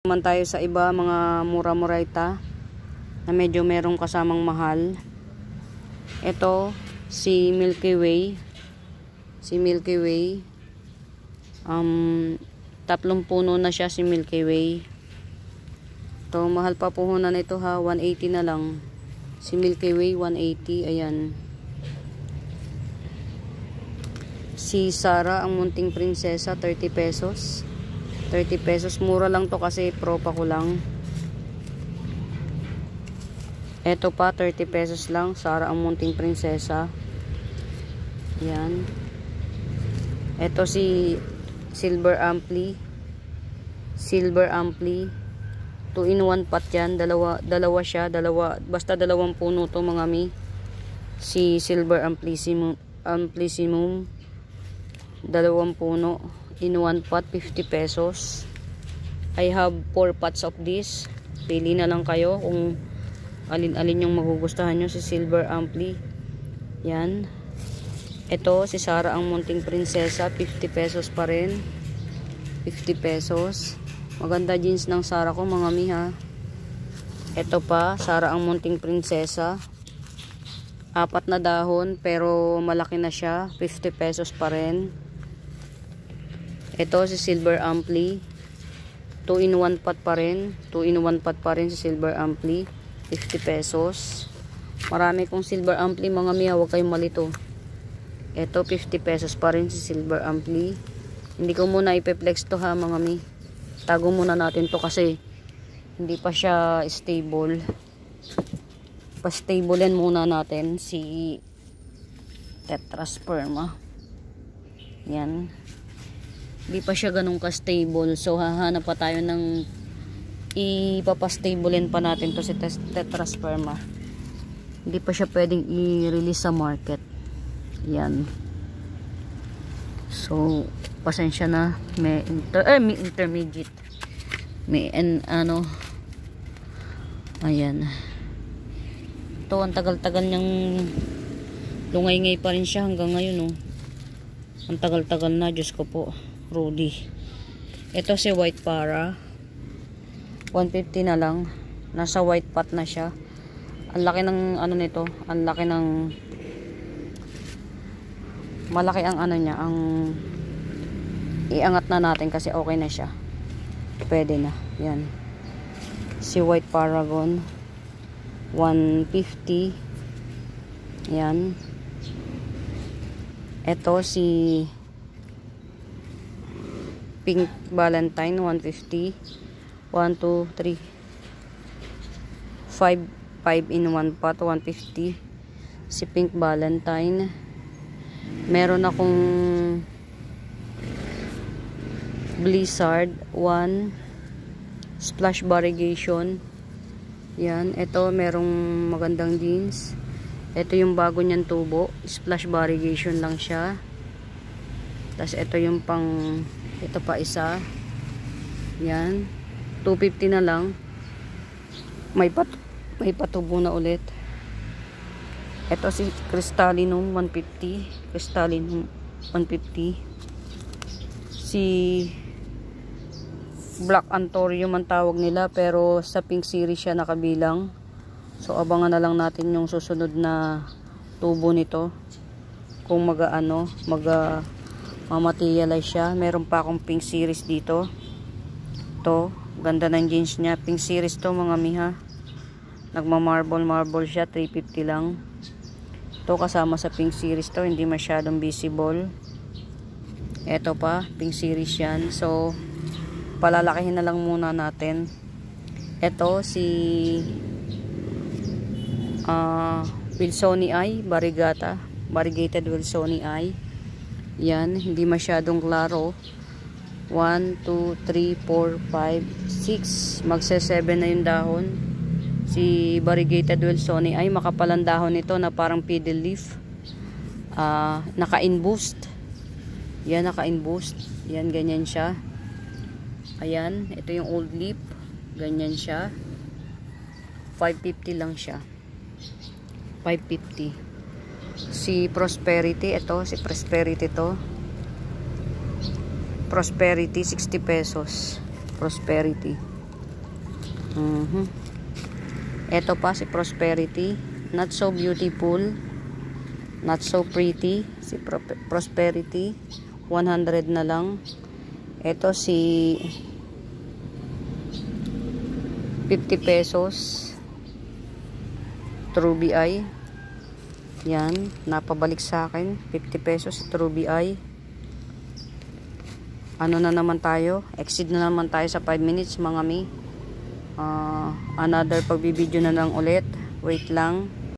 Naman tayo sa iba mga mura-murayta na medyo merong kasamang mahal. Ito si Milky Way. Tatlong puno na siya si Milky Way. Ito mahal pa puhunan ito ha, 180 na lang. Si Milky Way 180, ayan. Si Sarah ang munting prinsesa 30 pesos. 30 pesos, mura lang to kasi propa ko lang. Ito pa 30 pesos lang, Sarah ang munting prinsesa. Yan. Ito si Silver Ampli. 2-in-1 pot yan, dalawa siya, basta dalawang puno to mga mi. Si Silver Amplissumum, dalawang puno. In 1 pot, 50 pesos. I have 4 pots of this. Pili na lang kayo kung alin-alin yung magugustuhan nyo. Si Silver Ampli. Yan. Ito, si Sarah ang munting prinsesa. 50 pesos pa rin. 50 pesos. Maganda jeans ng Sarah ko mga miha. Ito pa, Sarah ang munting prinsesa. 4 na dahon pero malaki na siya. 50 pesos pa rin. Ito si Silver Ampli. 2-in-1 pot pa rin. 2-in-1 pot pa rin si Silver Ampli. 50 pesos. Marami kong Silver Ampli mga miya. Huwag kayong malito. Ito 50 pesos pa rin si Silver Ampli. Hindi ko muna ipeplex to ha mga mi. Tago muna natin to kasi hindi pa siya stable. Pa-stablein muna natin si Tetrasperma. Yan. Hindi pa siya ganun ka-stable. So, hahanap pa tayo ng ipapastablein pa natin to si Tetrasperma. Hindi pa siya pwedeng i-release sa market. Yan. So, pasensya na. May intermediate. May ayan. Ito, ang tagal-tagal niyang lungay-ngay pa rin siya hanggang ngayon, oh. Ang tagal-tagal na, Diyos ko po. Rudy. Ito si White Para. 150 na lang. Nasa white pot na siya. Ang laki ng ano nito. Ang laki ng malaki ang ano niya. Ang iangat na natin kasi okay na siya. Pwede na. Yan. Si White Paragon. 150. Yan. Ito si Pink Valentine 150. 1, 2, 3 5 in 1 pot 150. Si Pink Valentine. Meron akong Blizzard 1 Splash Variegation. Yan, ito merong magandang jeans. Ito yung bago niyang tubo, Splash Variegation lang siya. Tapos ito yung ito pa isa. Yan. 250 na lang. May patubo na ulit. Ito si Crystallinum 150. Crystallinum 150. Si Black Anthurium ang tawag nila pero sa pink series siya nakabilang. So abangan na lang natin yung susunod na tubo nito. Kung mamaterialize siya. Meron pa akong pink series dito. Ito, ganda ng jeans niya. Pink series to mga miha. Marble siya, 350 lang. Ito kasama sa pink series to, hindi masyadong visible. Ito pa, pink series yan. So, palalakihin na lang muna natin. Ito si Wilsonii variegated Wilsonii. Yan, hindi masyadong klaro. 1, 2, 3, 4, 5, 6. Magse-7 na yung dahon. Si variegated Wilsonii ay makapalang dahon nito na parang fiddle leaf. Naka-in-boost. Yan, naka-in-boost. Yan, ganyan siya. Ayan, ito yung old leaf. Ganyan siya. 550 lang siya. 550. Si Prosperity, ito si Prosperity to. Prosperity 60 pesos. Prosperity. Ito pa si Prosperity. Not so beautiful. Not so pretty. Si Prosperity. 100 na lang. Ito si 50 pesos. True BI. Yan. Napabalik sa akin. 50 pesos si True BI. Ano na naman tayo? Exceed na naman tayo sa 5 minutes mga mi. Another pagbibideo na lang ulit. Wait lang.